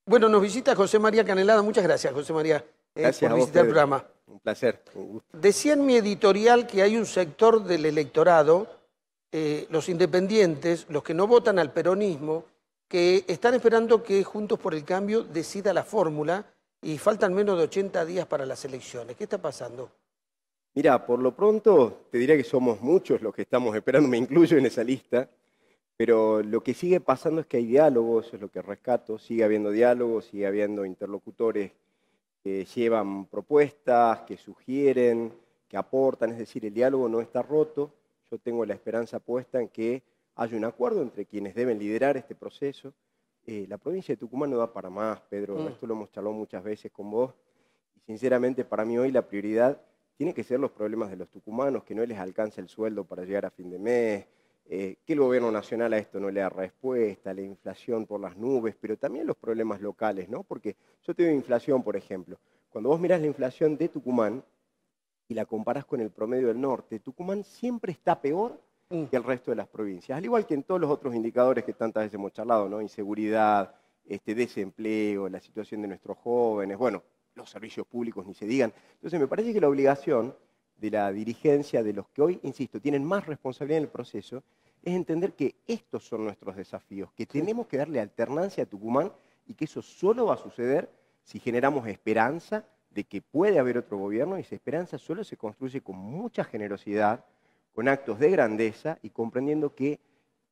Bueno, nos visita José María Canelada. Muchas gracias, José María, Gracias por a vos, visitar el Pedro. programa. Un placer, un gusto. Decía en mi editorial que hay un sector del electorado, los independientes, los que no votan al peronismo, que están esperando que Juntos por el Cambio decida la fórmula y faltan menos de 80 días para las elecciones. ¿Qué está pasando? Mira, por lo pronto te diría que somos muchos los que estamos esperando, me incluyo en esa lista, pero lo que sigue pasando es que hay diálogo, eso es lo que rescato, sigue habiendo diálogo, sigue habiendo interlocutores que llevan propuestas, que sugieren, que aportan, es decir, el diálogo no está roto. Yo tengo la esperanza puesta en que haya un acuerdo entre quienes deben liderar este proceso. La provincia de Tucumán no da para más, Pedro, esto lo hemos charlado muchas veces con vos, y sinceramente para mí hoy la prioridad tiene que ser los problemas de los tucumanos, que no les alcanza el sueldo para llegar a fin de mes, que el gobierno nacional a esto no le da respuesta, la inflación por las nubes, pero también los problemas locales, ¿no? Porque yo te digo inflación, por ejemplo. Cuando vos mirás la inflación de Tucumán y la comparás con el promedio del norte, Tucumán siempre está peor que el resto de las provincias, al igual que en todos los otros indicadores que tantas veces hemos charlado, ¿no? Inseguridad, desempleo, la situación de nuestros jóvenes, bueno, los servicios públicos ni se digan. Entonces me parece que la obligación de la dirigencia, de los que hoy, insisto, tienen más responsabilidad en el proceso, es entender que estos son nuestros desafíos, que tenemos que darle alternancia a Tucumán y que eso solo va a suceder si generamos esperanza de que puede haber otro gobierno, y esa esperanza solo se construye con mucha generosidad, con actos de grandeza y comprendiendo que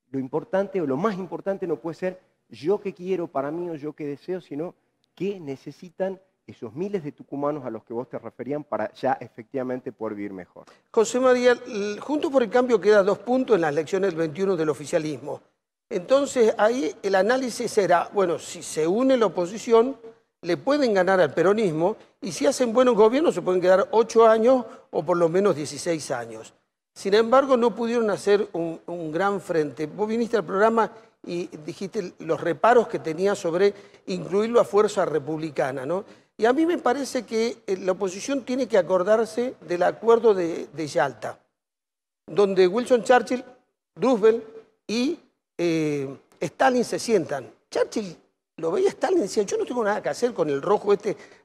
lo importante o lo más importante no puede ser yo que quiero para mí o yo que deseo, sino que necesitan esos miles de tucumanos a los que vos te referían para ya efectivamente poder vivir mejor. José María, Juntos por el Cambio queda 2 puntos en las elecciones del 21 del oficialismo. Entonces ahí el análisis será, bueno, si se une la oposición, le pueden ganar al peronismo y si hacen buenos gobiernos se pueden quedar 8 años o por lo menos 16 años. Sin embargo, no pudieron hacer un gran frente. Vos viniste al programa y dijiste los reparos que tenía sobre incluirlo a fuerza republicana, ¿no? Y a mí me parece que la oposición tiene que acordarse del acuerdo de Yalta, donde Wilson Churchill, Roosevelt y Stalin se sientan. Churchill lo veía a Stalin y decía, yo no tengo nada que hacer con el rojo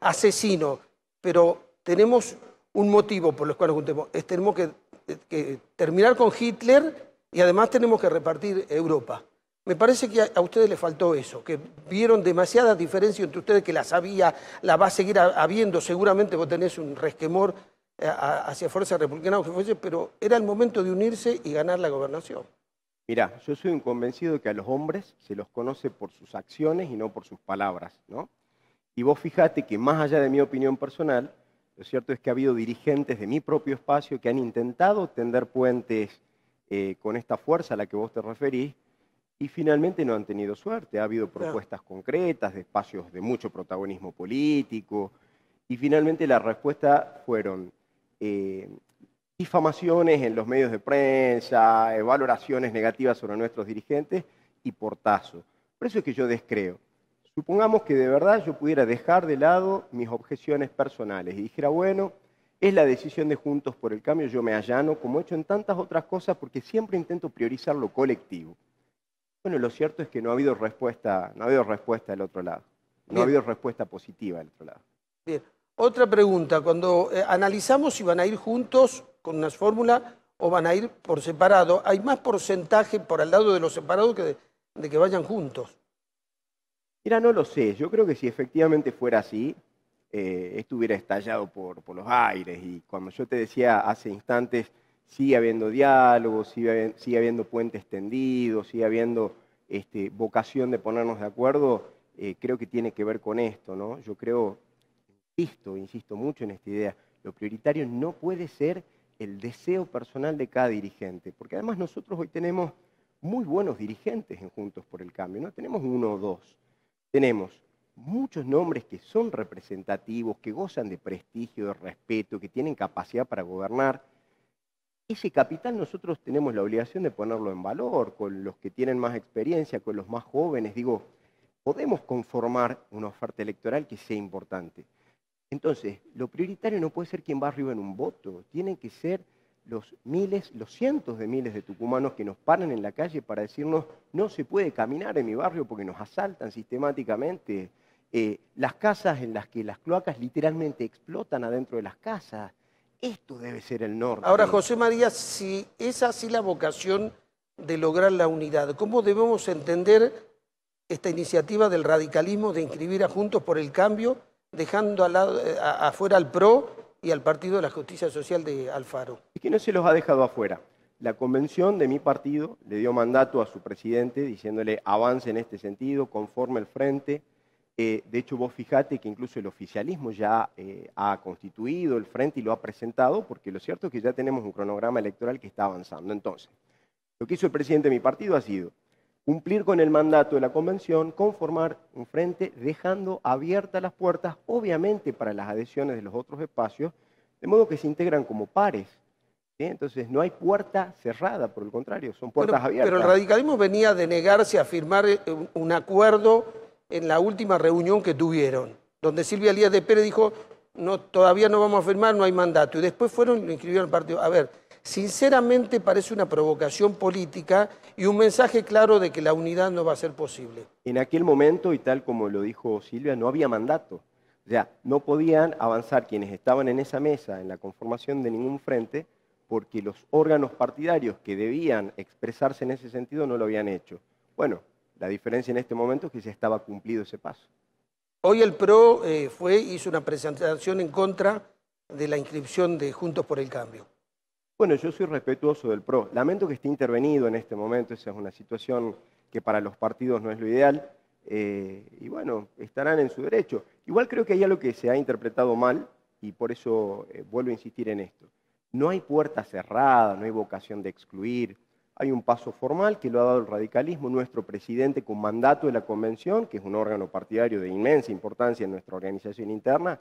asesino, pero tenemos un motivo por el cual nos juntemos. Tenemos que terminar con Hitler y además tenemos que repartir Europa. Me parece que a ustedes les faltó eso, que vieron demasiadas diferencias entre ustedes, que las había, las va a seguir habiendo, seguramente vos tenés un resquemor hacia Fuerza Republicana, pero era el momento de unirse y ganar la gobernación. Mirá, yo soy un convencido de que a los hombres se los conoce por sus acciones y no por sus palabras, ¿no? Y vos fijate que más allá de mi opinión personal, lo cierto es que ha habido dirigentes de mi propio espacio que han intentado tender puentes con esta fuerza a la que vos te referís, y finalmente no han tenido suerte. Ha habido propuestas concretas de espacios de mucho protagonismo político y finalmente la respuesta fueron difamaciones en los medios de prensa, valoraciones negativas sobre nuestros dirigentes y portazo. Por eso es que yo descreo. Supongamos que de verdad yo pudiera dejar de lado mis objeciones personales y dijera, bueno, es la decisión de Juntos por el Cambio, yo me allano, como he hecho en tantas otras cosas, porque siempre intento priorizar lo colectivo. Bueno, lo cierto es que no ha habido respuesta del otro lado. No ha habido respuesta positiva del otro lado. Bien. Otra pregunta, cuando analizamos si van a ir juntos con una fórmula o van a ir por separado, ¿hay más porcentaje por al lado de los separados que de que vayan juntos? Mira, no lo sé. Yo creo que si efectivamente fuera así, esto hubiera estallado por los aires. Y cuando yo te decía hace instantes, sigue habiendo diálogo, sigue habiendo puentes tendidos, sigue habiendo vocación de ponernos de acuerdo, creo que tiene que ver con esto, ¿no? Yo creo, insisto mucho en esta idea, lo prioritario no puede ser el deseo personal de cada dirigente, porque además nosotros hoy tenemos muy buenos dirigentes en Juntos por el Cambio, no tenemos uno o dos, tenemos muchos nombres que son representativos, que gozan de prestigio, de respeto, que tienen capacidad para gobernar. Ese capital nosotros tenemos la obligación de ponerlo en valor, con los que tienen más experiencia, con los más jóvenes. Digo, podemos conformar una oferta electoral que sea importante. Entonces, lo prioritario no puede ser quién va arriba en un voto, tienen que ser los miles, los cientos de miles de tucumanos que nos paran en la calle para decirnos no se puede caminar en mi barrio porque nos asaltan sistemáticamente, las casas en las que las cloacas literalmente explotan adentro de las casas. Esto debe ser el norte. Ahora, José María, si es así la vocación de lograr la unidad, ¿cómo debemos entender esta iniciativa del radicalismo de inscribir a Juntos por el Cambio, dejando afuera al PRO y al Partido de la Justicia Social de Alfaro? Es que no se los ha dejado afuera. La convención de mi partido le dio mandato a su presidente diciéndole avance en este sentido, conforme el frente. De hecho, vos fijate que incluso el oficialismo ya ha constituido el frente y lo ha presentado, porque lo cierto es que ya tenemos un cronograma electoral que está avanzando. Entonces, lo que hizo el presidente de mi partido ha sido cumplir con el mandato de la convención, conformar un frente, dejando abiertas las puertas, obviamente para las adhesiones de los otros espacios, de modo que se integran como pares. ¿Sí? Entonces, no hay puerta cerrada, por el contrario, son puertas abiertas. Pero el radicalismo venía de negarse a firmar un acuerdo en la última reunión que tuvieron, donde Silvia Elías de Pérez dijo, no, todavía no vamos a firmar, no hay mandato. Y después fueron y lo inscribieron al partido. A ver, sinceramente parece una provocación política y un mensaje claro de que la unidad no va a ser posible. En aquel momento, y tal como lo dijo Silvia, no había mandato. O sea, no podían avanzar quienes estaban en esa mesa, en la conformación de ningún frente, porque los órganos partidarios que debían expresarse en ese sentido no lo habían hecho. Bueno, la diferencia en este momento es que ya estaba cumplido ese paso. Hoy el PRO hizo una presentación en contra de la inscripción de Juntos por el Cambio. Bueno, yo soy respetuoso del PRO. Lamento que esté intervenido en este momento. Esa es una situación que para los partidos no es lo ideal. Y bueno, estarán en su derecho. Igual creo que hay algo que se ha interpretado mal y por eso vuelvo a insistir en esto. No hay puerta cerrada, no hay vocación de excluir. Hay un paso formal que lo ha dado el radicalismo, nuestro presidente con mandato de la convención, que es un órgano partidario de inmensa importancia en nuestra organización interna,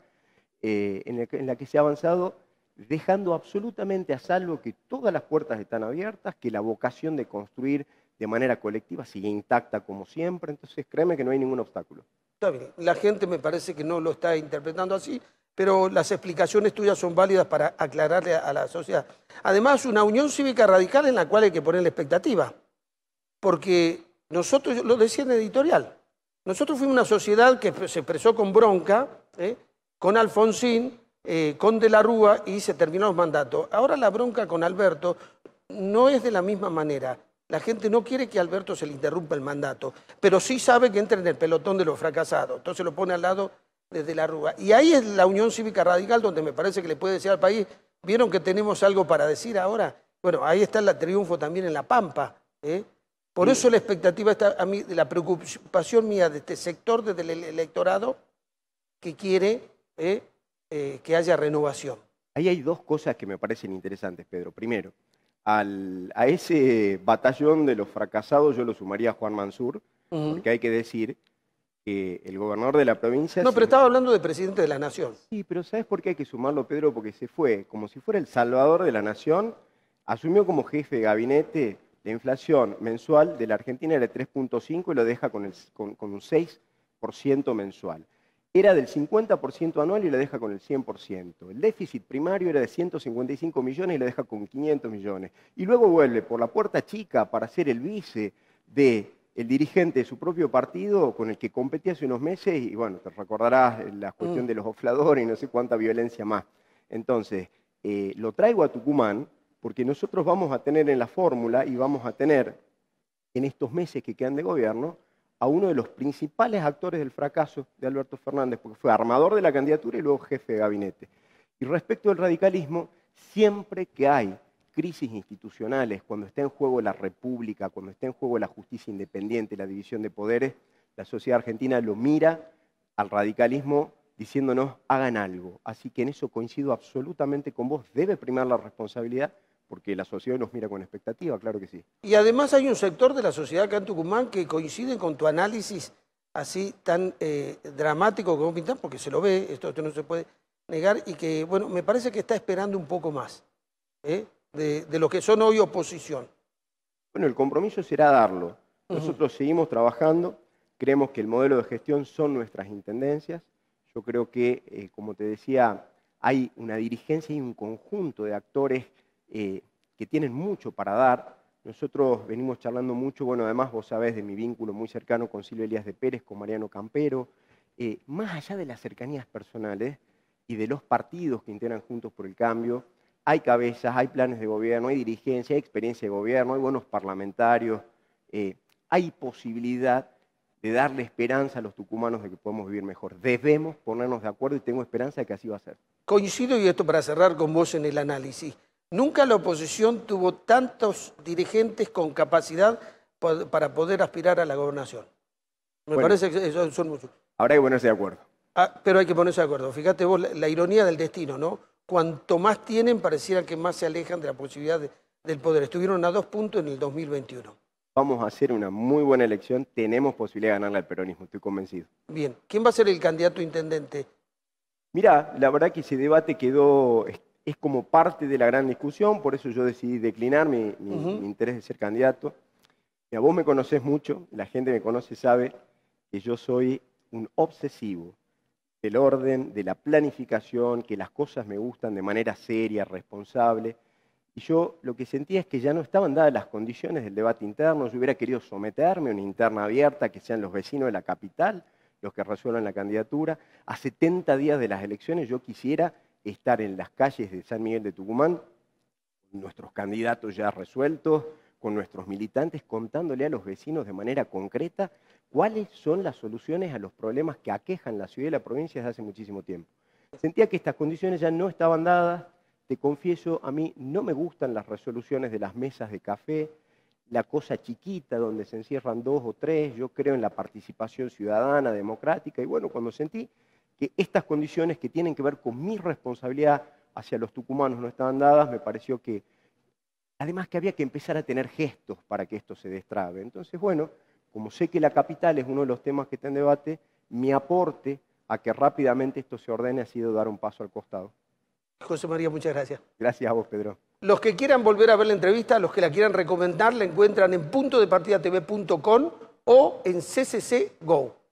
en la que se ha avanzado dejando absolutamente a salvo que todas las puertas están abiertas, que la vocación de construir de manera colectiva sigue intacta como siempre. Entonces créeme que no hay ningún obstáculo. Está bien, la gente me parece que no lo está interpretando así, pero las explicaciones tuyas son válidas para aclararle a la sociedad. Además, una unión cívica radical en la cual hay que poner la expectativa, porque nosotros, lo decía en editorial, nosotros fuimos una sociedad que se expresó con bronca, con Alfonsín, con De la Rúa y se terminó los mandatos. Ahora la bronca con Alberto no es de la misma manera. La gente no quiere que a Alberto se le interrumpa el mandato, pero sí sabe que entra en el pelotón de los fracasados, entonces lo pone al lado de la Rúa. Y ahí es la Unión Cívica Radical donde me parece que le puede decir al país, ¿vieron que tenemos algo para decir ahora? Bueno, ahí está el triunfo también en La Pampa. Por eso la expectativa está, a mí, de la preocupación mía de este sector del electorado que quiere que haya renovación. Ahí hay dos cosas que me parecen interesantes, Pedro. Primero, a ese batallón de los fracasados yo lo sumaría a Juan Mansur, porque hay que decir que el gobernador de la provincia... No, pero estaba hablando de presidente de la Nación. Sí, pero ¿sabes por qué hay que sumarlo, Pedro? Porque se fue como si fuera el salvador de la Nación, asumió como jefe de gabinete la inflación mensual de la Argentina era de 3.5 y lo deja con un 6% mensual. Era del 50% anual y lo deja con el 100%. El déficit primario era de 155 millones y lo deja con 500 millones. Y luego vuelve por la puerta chica para ser el vice del dirigente de su propio partido con el que competía hace unos meses y bueno, te recordarás la cuestión de los ofladores y no sé cuánta violencia más. Entonces, lo traigo a Tucumán porque nosotros vamos a tener en la fórmula y vamos a tener en estos meses que quedan de gobierno a uno de los principales actores del fracaso de Alberto Fernández, porque fue armador de la candidatura y luego jefe de gabinete. Y respecto al radicalismo, siempre que hay crisis institucionales, cuando está en juego la república, cuando está en juego la justicia independiente, la división de poderes, la sociedad argentina lo mira al radicalismo diciéndonos hagan algo. Así que en eso coincido absolutamente con vos, debe primar la responsabilidad, porque la sociedad nos mira con expectativa, claro que sí. Y además hay un sector de la sociedad acá en Tucumán que coincide con tu análisis así tan dramático como pintas, porque se lo ve, esto no se puede negar, y que, bueno, me parece que está esperando un poco más de lo que son hoy oposición. Bueno, el compromiso será darlo. Nosotros seguimos trabajando, creemos que el modelo de gestión son nuestras intendencias. Yo creo que, como te decía, hay una dirigencia y un conjunto de actores que tienen mucho para dar. Nosotros venimos charlando mucho, bueno, además vos sabés de mi vínculo muy cercano con Silvia Elías de Pérez, con Mariano Campero, más allá de las cercanías personales y de los partidos que integran Juntos por el Cambio, hay cabezas, hay planes de gobierno, hay dirigencia, hay experiencia de gobierno, hay buenos parlamentarios, hay posibilidad de darle esperanza a los tucumanos de que podemos vivir mejor. Debemos ponernos de acuerdo y tengo esperanza de que así va a ser. Coincido, y esto para cerrar con vos en el análisis. Nunca la oposición tuvo tantos dirigentes con capacidad para poder aspirar a la gobernación. Me parece que son muchos. Habrá que ponerse de acuerdo. Pero hay que ponerse de acuerdo. Fíjate vos la ironía del destino, ¿no? Cuanto más tienen, pareciera que más se alejan de la posibilidad del poder. Estuvieron a 2 puntos en el 2021. Vamos a hacer una muy buena elección. Tenemos posibilidad de ganarle al peronismo, estoy convencido. Bien. ¿Quién va a ser el candidato a intendente? Mirá, la verdad que ese debate es como parte de la gran discusión, por eso yo decidí declinar mi interés de ser candidato. Mira, vos me conocés mucho, la gente me conoce, sabe que yo soy un obsesivo del orden, de la planificación, que las cosas me gustan de manera seria, responsable. Y yo lo que sentía es que ya no estaban dadas las condiciones del debate interno. Yo hubiera querido someterme a una interna abierta, que sean los vecinos de la capital los que resuelvan la candidatura. A 70 días de las elecciones yo quisiera estar en las calles de San Miguel de Tucumán, con nuestros candidatos ya resueltos, con nuestros militantes, contándole a los vecinos de manera concreta cuáles son las soluciones a los problemas que aquejan la ciudad y la provincia desde hace muchísimo tiempo. Sentía que estas condiciones ya no estaban dadas. Te confieso, a mí no me gustan las resoluciones de las mesas de café, la cosa chiquita donde se encierran 2 o 3, yo creo en la participación ciudadana, democrática, y bueno, cuando sentí que estas condiciones que tienen que ver con mi responsabilidad hacia los tucumanos no estaban dadas, me pareció que, además que había que empezar a tener gestos para que esto se destrabe. Entonces, bueno, como sé que la capital es uno de los temas que está en debate, mi aporte a que rápidamente esto se ordene ha sido dar un paso al costado. José María, muchas gracias. Gracias a vos, Pedro. Los que quieran volver a ver la entrevista, los que la quieran recomendar, la encuentran en puntodepartidatv.com o en CCC Go.